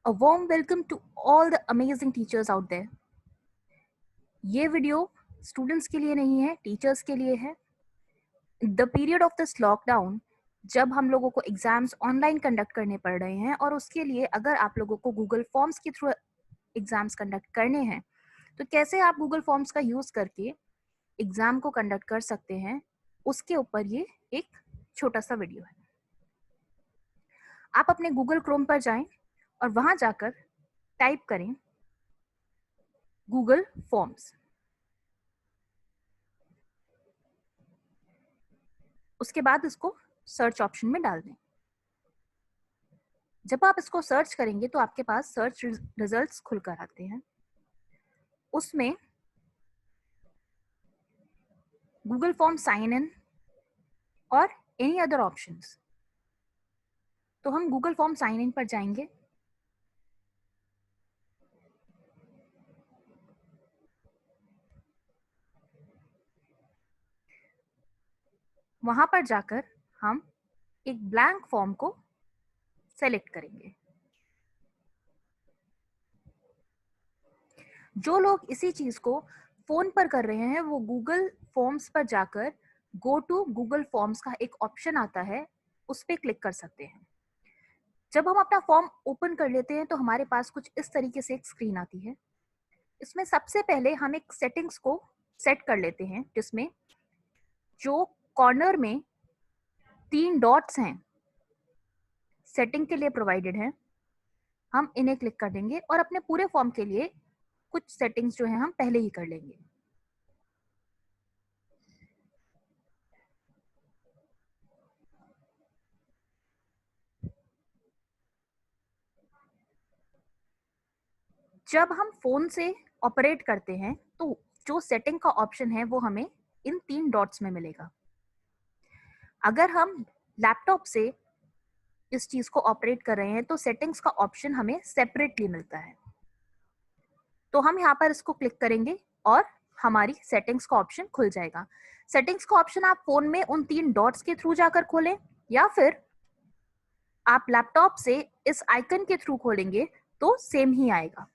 A warm welcome to all the amazing teachers out there. ये video students के लिए नहीं है, टीचर्स के लिए है. The period of this lockdown, जब हम लोगों को एग्जाम्स ऑनलाइन कंडक्ट करने पड़ रहे हैं और उसके लिए अगर आप लोगों को गूगल फॉर्म्स के थ्रू एग्जाम्स कंडक्ट करने हैं, तो कैसे आप गूगल फॉर्म्स का यूज करके एग्जाम को कंडक्ट कर सकते हैं, उसके ऊपर ये एक छोटा सा वीडियो है. आप अपने गूगल क्रोम पर जाएं और वहां जाकर टाइप करें गूगल फॉर्म्स. उसके बाद इसको सर्च ऑप्शन में डाल दें. जब आप इसको सर्च करेंगे तो आपके पास सर्च रिजल्ट्स खुलकर आते हैं. उसमें गूगल फॉर्म साइन इन और एनी अदर ऑप्शंस. तो हम गूगल फॉर्म साइन इन पर जाएंगे. वहां पर जाकर हम एक ब्लैंक फॉर्म को सेलेक्ट करेंगे. जो लोग इसी चीज को फोन पर कर रहे हैं वो गूगल फॉर्म्स पर जाकर गो टू गूगल फॉर्म्स का एक ऑप्शन आता है, उस पर क्लिक कर सकते हैं. जब हम अपना फॉर्म ओपन कर लेते हैं तो हमारे पास कुछ इस तरीके से एक स्क्रीन आती है. इसमें सबसे पहले हम एक सेटिंग्स को सेट कर लेते हैं, जिसमें जो कॉर्नर में 3 डॉट्स हैं सेटिंग के लिए प्रोवाइडेड हैं, हम इन्हें क्लिक कर देंगे और अपने पूरे फॉर्म के लिए कुछ सेटिंग्स जो हैं हम पहले ही कर लेंगे. जब हम फोन से ऑपरेट करते हैं तो जो सेटिंग का ऑप्शन है वो हमें इन 3 डॉट्स में मिलेगा. अगर हम लैपटॉप से इस चीज को ऑपरेट कर रहे हैं तो सेटिंग्स का ऑप्शन हमें सेपरेटली मिलता है. तो हम यहाँ पर इसको क्लिक करेंगे और हमारी सेटिंग्स का ऑप्शन खुल जाएगा. सेटिंग्स का ऑप्शन आप फोन में उन 3 डॉट्स के थ्रू जाकर खोलें या फिर आप लैपटॉप से इस आइकन के थ्रू खोलेंगे तो सेम ही आएगा.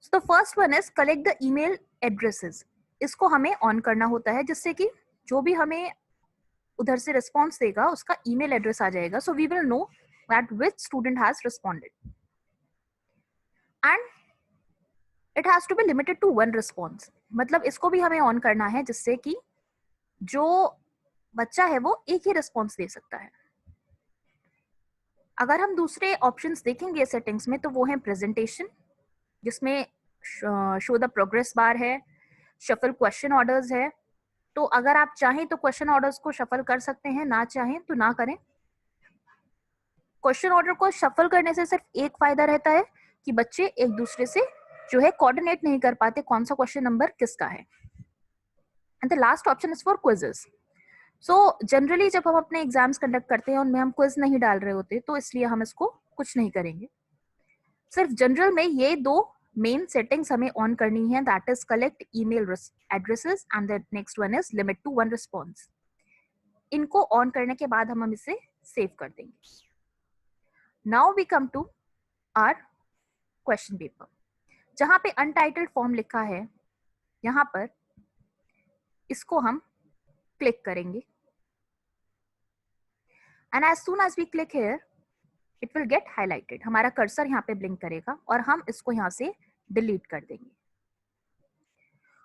So the first one is collect the email addresses. इसको हमें ऑन करना होता है, जिससे कि जो भी हमें उधर से रिस्पॉन्स देगा उसका ईमेल एड्रेस आ जाएगा. So we will know that which student has responded. And it has to be limited to 1 response. मतलब इसको भी हमें ऑन करना है, जिससे कि जो बच्चा है वो एक ही रिस्पॉन्स दे सकता है. अगर हम दूसरे ऑप्शंस देखेंगे सेटिंग्स में तो वो है प्रेजेंटेशन, जिसमें शो द प्रोग्रेस बार है, शफल क्वेश्चन ऑर्डर्स है. तो अगर आप चाहें तो क्वेश्चन ऑर्डर्स को शफल कर सकते हैं, ना चाहें तो ना करें. क्वेश्चन ऑर्डर को शफल करने से सिर्फ एक फायदा रहता है कि बच्चे एक दूसरे से जो है कोऑर्डिनेट नहीं कर पाते कौन सा क्वेश्चन नंबर किसका है. And the last option is for quizzes. So generally जब हम अपने एग्जाम्स कंडक्ट करते हैं उनमें हम क्विज नहीं डाल रहे होते, तो इसलिए हम इसको कुछ नहीं करेंगे. सिर्फ जनरल में ये 2 मेन सेटिंग्स हमें ऑन करनी है, that is collect email addresses and the next one is limit to 1 response. इनको ऑन करने के बाद हम इसे सेव कर देंगे. Now we come to our question paper. जहां पे अनटाइटल्ड फॉर्म लिखा है, यहां पर इसको हम क्लिक करेंगे and as soon as we click here it will get highlighted. हमारा कर्सर यहाँ पे ब्लिंक करेगा और हम इसको यहाँ से डिलीट कर देंगे.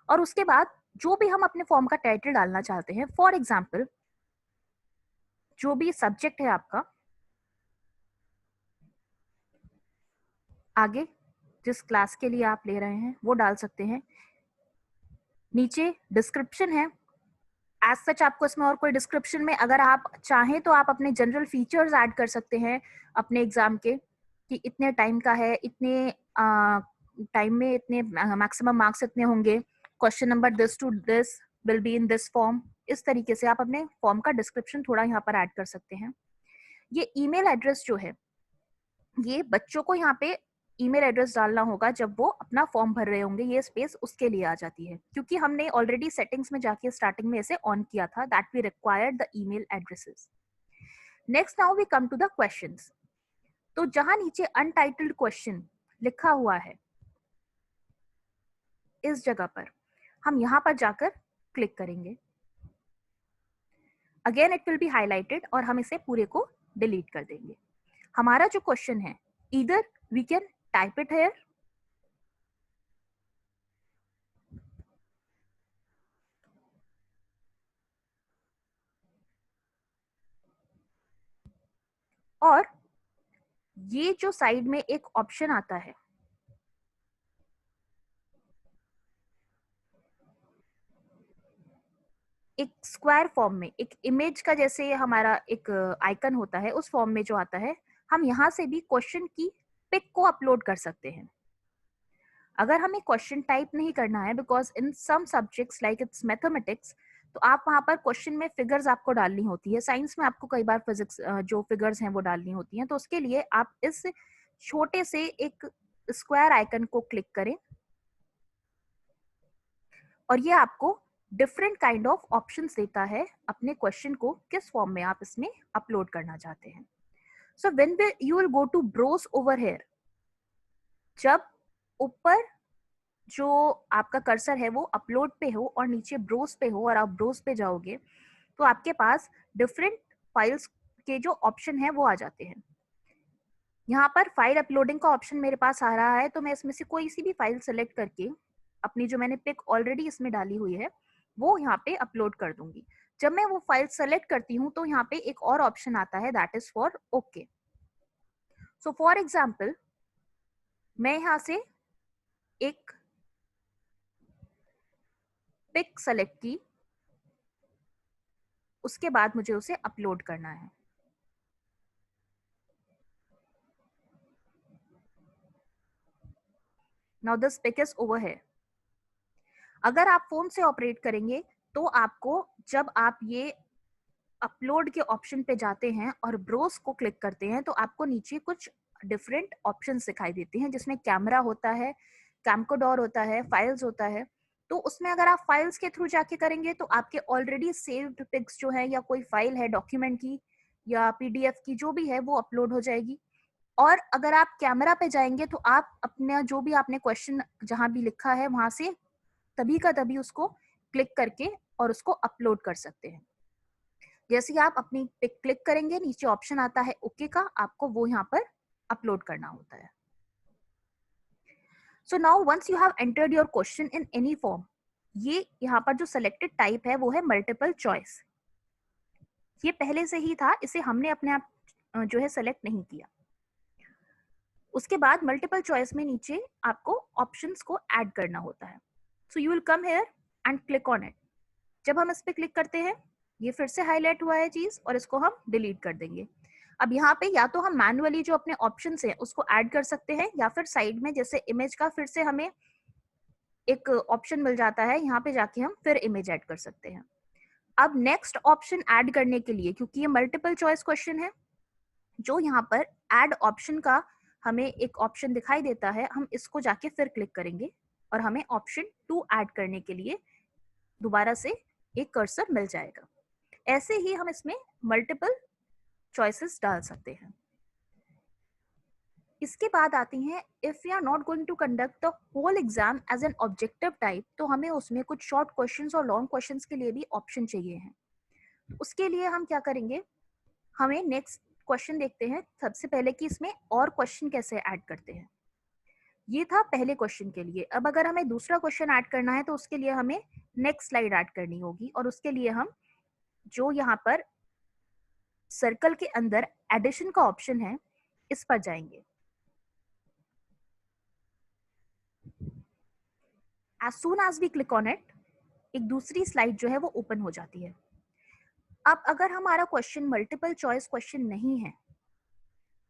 और उसके बाद जो भी हम अपने फॉर्म का टाइटल डालना चाहते हैं, फॉर एग्जाम्पल जो भी सब्जेक्ट है आपका, आगे जिस क्लास के लिए आप ले रहे हैं वो डाल सकते हैं. नीचे डिस्क्रिप्शन है. एज सच आपको इसमें और कोई डिस्क्रिप्शन में अगर आप चाहें तो आप अपने जनरल फीचर्स ऐड कर सकते हैं अपने एग्जाम के, कि इतने टाइम का है, इतने टाइम में इतने मैक्सिमम मार्क्स इतने होंगे, question number this to this will be in this form. इस तरीके से आप अपने फॉर्म का डिस्क्रिप्शन थोड़ा यहाँ पर ऐड कर सकते हैं. ये ईमेल एड्रेस जो है, ये बच्चों को यहाँ पे ईमेल एड्रेस डालना होगा जब वो अपना फॉर्म भर रहे होंगे. ये स्पेस उसके लिए आ जाती है क्योंकि हमने ऑलरेडी सेटिंग्स में जाके स्टार्टिंग में इसे ऑन किया था, that we required the email addresses. Next now we come to the questions. तो जहां नीचे अनटाइटल्ड क्वेश्चन लिखा हुआ है इस जगह पर हम यहां पर जाकर क्लिक करेंगे। Again it will be highlighted और हम इसे पूरे को डिलीट कर देंगे। हमारा जो क्वेश्चन है either we can type it here और ये जो साइड में एक ऑप्शन आता है एक स्क्वायर फॉर्म में, एक इमेज का जैसे हमारा एक आइकन होता है उस फॉर्म में जो आता है, हम यहाँ से भी क्वेश्चन की पिक को अपलोड कर सकते हैं। अगर हमें क्वेश्चन टाइप नहीं करना है because in some subjects like it's mathematics, तो आप वहाँ पर क्वेश्चन में फिगर्स आपको डालनी होती है। साइंस में आपको कई बार फिजिक्स जो फिगर्स हैं वो डालनी होती हैं, तो उसके लिए आप इस छोटे से एक स्क्वायर आइकन को क्लिक करें और ये आपको डिफरेंट काइंड ऑफ ऑप्शंस देता है अपने क्वेश्चन को किस फॉर्म में आप इसमें अपलोड करना चाहते हैं। So when you will go to browse over here, जब ऊपर जो आपका कर्सर है वो अपलोड पे हो और नीचे ब्रोस पे हो और आप ब्रोस पे जाओगे तो आपके पास डिफरेंट फाइल्स के जो ऑप्शन है वो आ जाते हैं। यहाँ पर फाइल अपलोडिंग का ऑप्शन मेरे पास आ रहा है, तो मैं इसमें से कोई सी भी फाइल सेलेक्ट करके अपनी जो मैंने पिक ऑलरेडी इसमें डाली हुई है वो यहाँ पे अपलोड कर दूंगी। जब मैं वो फाइल सेलेक्ट करती हूँ तो यहाँ पे एक और ऑप्शन आता है that is for okay. So for example मैं यहाँ से एक पिक सेलेक्ट की, उसके बाद मुझे उसे अपलोड करना है। Now this pic is over here. अगर आप फोन से ऑपरेट करेंगे तो आपको जब आप ये अपलोड के ऑप्शन पे जाते हैं और ब्रोस को क्लिक करते हैं तो आपको नीचे कुछ डिफरेंट ऑप्शंस दिखाई देते हैं जिसमें कैमरा होता है, कैमकोडोर होता है, फाइल्स होता है। तो उसमें अगर आप फाइल्स के थ्रू जाके करेंगे तो आपके ऑलरेडी सेव्ड पिक्स जो है या कोई फाइल है डॉक्यूमेंट की या पीडीएफ की जो भी है वो अपलोड हो जाएगी। और अगर आप कैमरा पे जाएंगे तो आप अपना जो भी आपने क्वेश्चन जहां भी लिखा है वहां से तभी का तभी उसको क्लिक करके और उसको अपलोड कर सकते हैं। जैसे ही आप अपनी पिक क्लिक करेंगे नीचे ऑप्शन आता है ओके का, आपको वो यहाँ पर अपलोड करना होता है। So now once you have entered your question in any form, ये यहाँ पर जो सिलेक्टेड टाइप है वो है मल्टीपल चॉइस। ये पहले से ही था, इसे हमने अपने आप जो है सेलेक्ट नहीं किया। उसके बाद मल्टीपल चॉइस में नीचे आपको ऑप्शंस को ऐड करना होता है। So you will come here and click on it. जब हम इस पे क्लिक करते हैं ये फिर से हाईलाइट हुआ है चीज और इसको हम डिलीट कर देंगे। अब यहाँ पे या तो हम मैनुअली जो अपने ऑप्शंस हैं उसको ऐड कर सकते हैं या फिर साइड में जैसे इमेज का फिर से हमें एक ऑप्शन मिल जाता है, यहाँ पे जाके हम फिर इमेज ऐड कर सकते हैं। अब नेक्स्ट ऑप्शन ऐड करने के लिए, क्योंकि ये मल्टीपल चॉइस क्वेश्चन है, जो यहाँ पर ऐड ऑप्शन का हमें एक ऑप्शन दिखाई देता है, हम इसको जाके फिर क्लिक करेंगे और हमें ऑप्शन 2 ऐड करने के लिए दोबारा से एक कर्सर मिल जाएगा। ऐसे ही हम इसमें मल्टीपल चॉइसेस डाल सकते हैं। इसके बाद आती हैं if you are not going to conduct the whole exam as an objective type, तो हमें उसमें कुछ शॉर्ट क्वेश्चंस और लॉन्ग क्वेश्चंस के लिए भी ऑप्शन चाहिए हैं। उसके लिए हम क्या करेंगे, हमें नेक्स्ट क्वेश्चन देखते हैं सबसे पहले कि इसमें और क्वेश्चन कैसे ऐड करते हैं। ये था पहले क्वेश्चन के लिए। अब अगर हमें दूसरा क्वेश्चन ऐड करना है तो उसके लिए हमें नेक्स्ट स्लाइड ऐड करनी होगी और उसके लिए हम जो यहाँ पर सर्कल के अंदर एडिशन का ऑप्शन है इस पर जाएंगे। As soon as we click on it, एक दूसरी स्लाइड जो है वो ओपन हो जाती है। अब अगर हमारा क्वेश्चन मल्टीपल चॉइस क्वेश्चन नहीं है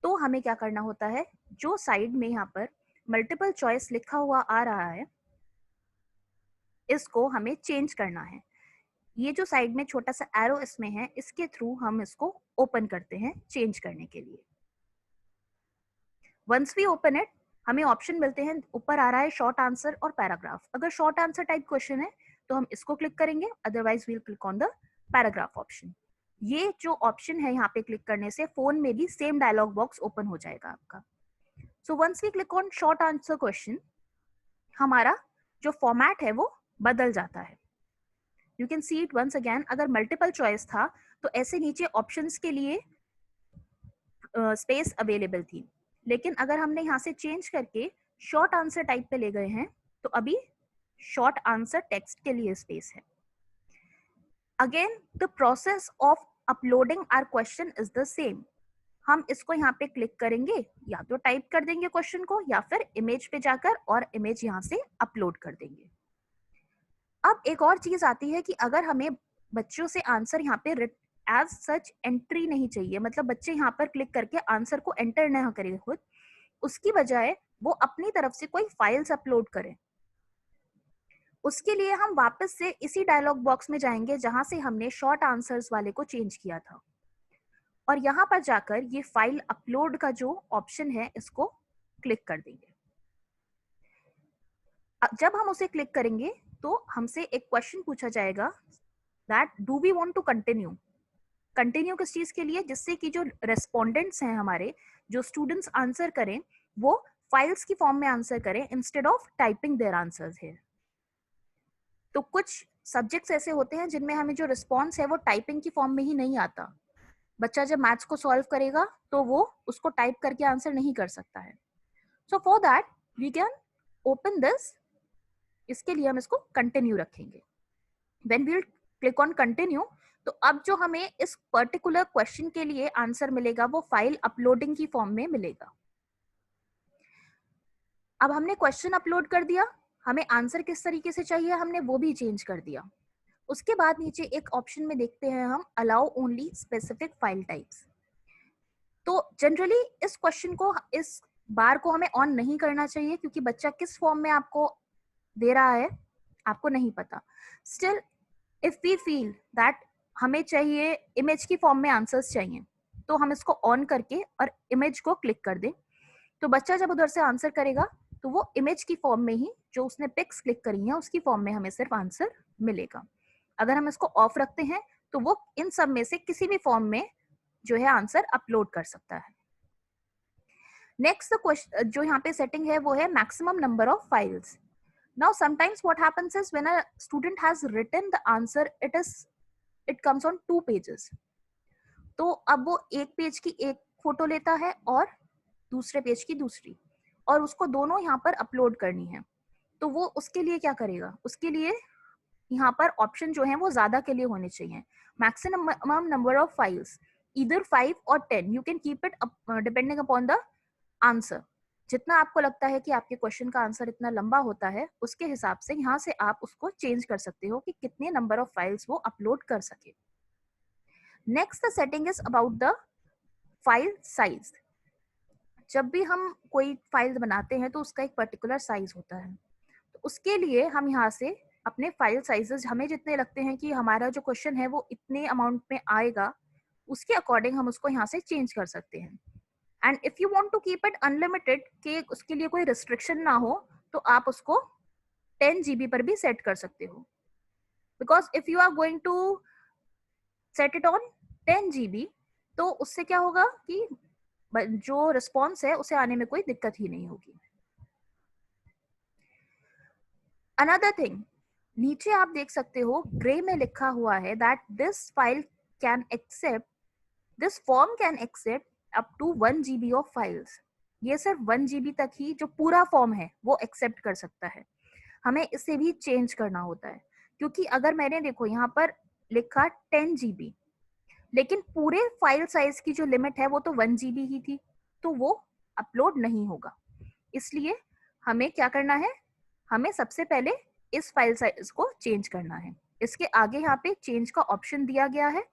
तो हमें क्या करना होता है, जो साइड में यहाँ पर मल्टीपल चॉइस लिखा हुआ आ रहा है इसको हमें चेंज करना है। ये जो साइड में छोटा सा एरो इसमें है, इसके थ्रू हम इसको ओपन करते हैं चेंज करने के लिए। वंस वी ओपन इट, हमें ऑप्शन मिलते हैं, ऊपर आ रहा है शॉर्ट आंसर और पैराग्राफ। अगर शॉर्ट आंसर टाइप क्वेश्चन है तो हम इसको क्लिक करेंगे, otherwise we'll click on the paragraph option. ये जो ऑप्शन है यहाँ पे क्लिक करने से फोन में भी सेम डायलॉग बॉक्स ओपन हो जाएगा आपका. So once we click on short answer question, हमारा जो फॉर्मेट है वो बदल जाता है. You can see it once again. अगर मल्टीपल चॉइस था तो ऐसे नीचे ऑप्शंस के लिए स्पेस अवेलेबल थी, लेकिन अगर हमने यहाँ से चेंज करके शॉर्ट आंसर टाइप पे ले गए हैं तो अभी शॉर्ट आंसर टेक्स्ट के लिए स्पेस है. Again the process of uploading our question is the same. हम इसको यहाँ पे क्लिक करेंगे, या तो टाइप कर देंगे क्वेश्चन को या फिर इमेज पे जाकर और इमेज यहाँ से अपलोड कर देंगे. अब एक और चीज आती है कि अगर हमें बच्चों से आंसर यहाँ पे एज सच एंट्री नहीं चाहिए, मतलब बच्चे यहाँ पर क्लिक करके आंसर को एंटर ना करें खुद, उसकी बजाय वो अपनी तरफ से कोई फाइल्स अपलोड करें. उसके लिए हम वापस से इसी डायलॉग बॉक्स में जाएंगे जहां से हमने शॉर्ट आंसर्स वाले को चेंज किया था, और यहाँ पर जाकर ये फाइल अपलोड का जो ऑप्शन है इसको क्लिक कर देंगे. जब हम उसे क्लिक करेंगे तो हमसे एक क्वेश्चन पूछा जाएगा that do we want to continue. Continue किस चीज के लिए? जिससे कि जो रेस्पोंडेंट्स हैं हमारे, जो स्टूडेंट्स आंसर करें, वो फाइल्स की फॉर्म में आंसर करें instead of typing their answers here. तो कुछ सब्जेक्ट्स ऐसे होते हैं जिनमें हमें जो रिस्पॉन्स है वो टाइपिंग की फॉर्म में ही नहीं आता. बच्चा जब मैथ्स को सॉल्व करेगा तो वो उसको टाइप करके आंसर नहीं कर सकता है. So for that we can open this. इसके लिए हम इसको कंटिन्यू रखेंगे. When we will click on continue, तो अब जो हमें इस पर्टिकुलर क्वेश्चन के लिए आंसर मिलेगा वो फाइल अपलोडिंग की फॉर्म में मिलेगा. अब हमने क्वेश्चन अपलोड कर दिया, हमें आंसर किस तरीके से चाहिए हमने वो भी चेंज कर दिया. उसके बाद नीचे एक ऑप्शन में देखते हैं हम allow only specific file types. तो जनरली इस क्वेश्चन को, इस बार को हमें ऑन नहीं करना चाहिए क्योंकि बच्चा किस फॉर्म में आपको दे रहा है आपको नहीं पता. Still if we feel that हमें चाहिए इमेज की फॉर्म में आंसर्स चाहिए, तो हम इसको ऑन करके और इमेज को क्लिक कर दें. तो बच्चा जब उधर से आंसर करेगा तो वो इमेज की फॉर्म में ही, जो उसने पिक्स क्लिक करी हैं उसकी फॉर्म में हमें सिर्फ आंसर मिलेगा. अगर हम इसको ऑफ रखते हैं तो वो इन सब में से किसी भी फॉर्म में जो है आंसर अपलोड कर सकता है. नेक्स्ट क्वेश्चन जो यहाँ पे सेटिंग है वो है maximum number of files. Now sometimes what happens is when a student has written the answer, it comes on 2 pages. तो अब वो एक पेज की एक फोटो लेता है और दूसरे पेज की दूसरी, और उसको दोनों यहाँ पर अपलोड करनी है. तो वो उसके लिए क्या करेगा? उसके लिए यहाँ पर ऑप्शन जो है वो ज्यादा के लिए होने चाहिए. Maximum number of files either 5 or 10. You can keep it depending upon the answer. जितना आपको लगता है कि आपके क्वेश्चन का आंसर इतना लंबा होता है, उसके हिसाब से यहाँ से आप उसको चेंज कर सकते हो कि कितने नंबर ऑफ फाइल्स वो अपलोड कर सके. Next setting is about the file size. जब भी हम कोई फाइल बनाते हैं तो उसका एक पर्टिकुलर साइज होता है. तो उसके लिए हम यहाँ से अपने फाइल साइजेस हमें जितने लगते हैं कि हमारा जो क्वेश्चन है वो इतने अमाउंट में आएगा, उसके अकॉर्डिंग हम उसको यहाँ से चेंज कर सकते हैं. And if you want to keep it unlimited, कि उसके लिए कोई रिस्ट्रिक्शन ना हो, तो आप उसको 10 GB पर भी सेट कर सकते हो. Because if you are going to set it on 10 GB, तो उससे क्या होगा कि जो रिस्पॉन्स है उसे आने में कोई दिक्कत ही नहीं होगी. अनदर थिंग, नीचे आप देख सकते हो ग्रे में लिखा हुआ है that this file can accept, this form can accept up to 1 GB of files. ये सिर्फ 1 GB तक ही जो पूरा फॉर्म है वो एक्सेप्ट कर सकता है. हमें इसे भी चेंज करना होता है, क्योंकि अगर मैंने देखो यहाँ पर लिखा 10 GB, लेकिन पूरे फाइल साइज की जो लिमिट है वो तो 1 GB ही थी, तो वो अपलोड नहीं होगा. इसलिए हमें क्या करना है, हमें सबसे पहले इस फाइल साइज को चेंज करना है. इसके आगे यहाँ पे चेंज का ऑप्शन दिया गया है.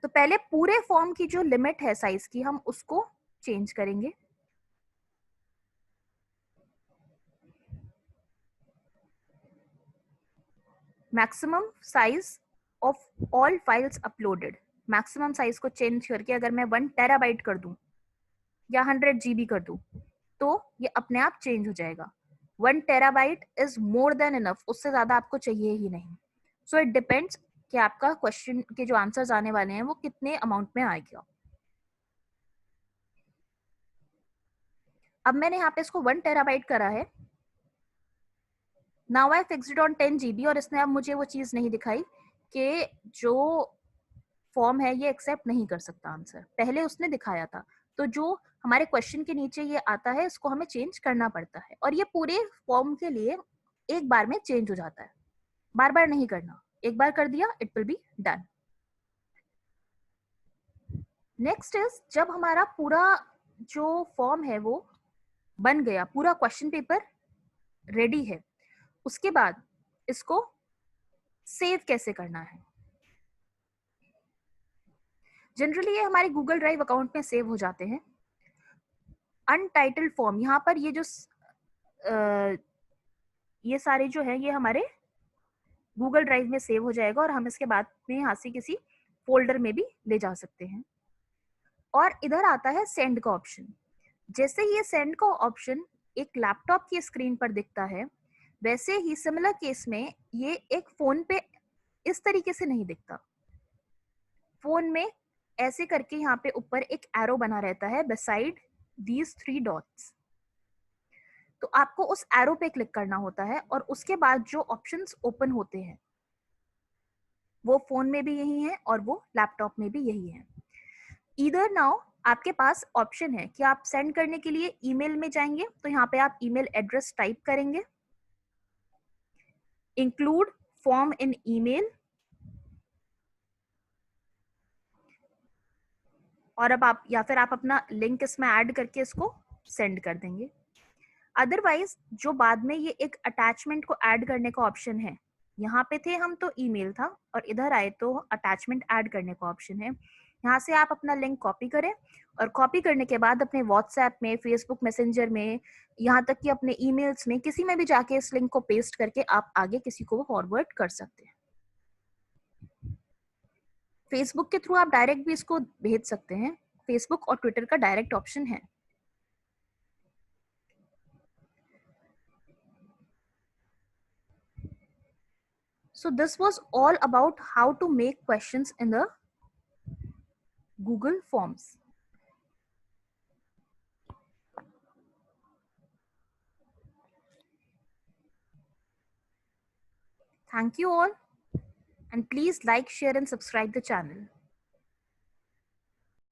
तो पहले पूरे फॉर्म की जो लिमिट है साइज की, हम उसको चेंज करेंगे. Maximum size of all files uploaded, maximum size को चेंज करके अगर मैं 1 टेराबाइट कर दूं या 100 GB कर दूं, तो ये अपने आप चेंज हो जाएगा. 1 terabyte is more than enough, उससे ज्यादा आपको चाहिए ही नहीं. सो इट डिपेंड्स कि आपका क्वेश्चन के जो आंसर्स आने वाले हैं वो कितने अमाउंट में आएगा। अब मैंने यहाँ पे इसको 1 टेराबाइट करा है। Now I fixed on 10 GB और इसने अब मुझे वो चीज़ नहीं दिखाई कि जो फॉर्म है ये एक्सेप्ट नहीं कर सकता आंसर। पहले उसने दिखाया था। तो जो हमारे क्वेश्चन के नीचे ये आता है इसको हमें चेंज करना पड़ता है और ये पूरे फॉर्म के लिए एक बार में चेंज हो जाता है, बार बार नहीं करना। एक बार कर दिया it will be done. Next is जब हमारा पूरा जो फॉर्म है वो बन गया, पूरा क्वेश्चन पेपर रेडी है, उसके बाद इसको सेव कैसे करना है। जनरली ये हमारे गूगल ड्राइव अकाउंट में सेव हो जाते हैं। अनटाइटल्ड फॉर्म, यहाँ पर ये जो ये सारे जो है ये हमारे गूगल ड्राइव में सेव हो जाएगा और हम इसके बाद में यहाँ से किसी फोल्डर में भी ले जा सकते हैं। और इधर आता है सेंड का ऑप्शन। जैसे ये सेंड का ऑप्शन एक लैपटॉप की स्क्रीन पर दिखता है, वैसे ही सिमिलर केस में ये एक फोन पे इस तरीके से नहीं दिखता। फोन में ऐसे करके यहाँ पे ऊपर एक एरो बना रहता है बिसाइड दीज 3 डॉट्स। तो आपको उस एरो पे क्लिक करना होता है और उसके बाद जो ऑप्शंस ओपन होते हैं वो फोन में भी यही है और वो लैपटॉप में भी यही है। इधर नाउ आपके पास ऑप्शन है कि आप सेंड करने के लिए ईमेल में जाएंगे, तो यहाँ पे आप ईमेल एड्रेस टाइप करेंगे, इंक्लूड फॉर्म इन ईमेल, और अब आप या फिर आप अपना लिंक इसमें ऐड करके इसको सेंड कर देंगे। अदरवाइज जो बाद में ये एक अटैचमेंट को ऐड करने का ऑप्शन है, यहाँ पे थे हम तो ईमेल था और इधर आए तो अटैचमेंट ऐड करने का ऑप्शन है। यहाँ से आप अपना लिंक कॉपी करें और कॉपी करने के बाद अपने व्हाट्सएप में, फेसबुक मैसेंजर में, यहाँ तक कि अपने ईमेल्स में किसी में भी जाके इस लिंक को पेस्ट करके आप आगे किसी को फॉरवर्ड कर सकते हैं। फेसबुक के थ्रू आप डायरेक्ट भी इसको भेज सकते हैं। फेसबुक और ट्विटर का डायरेक्ट ऑप्शन है। So this was all about how to make questions in the Google Forms. Thank you all, and please like, share and subscribe the channel.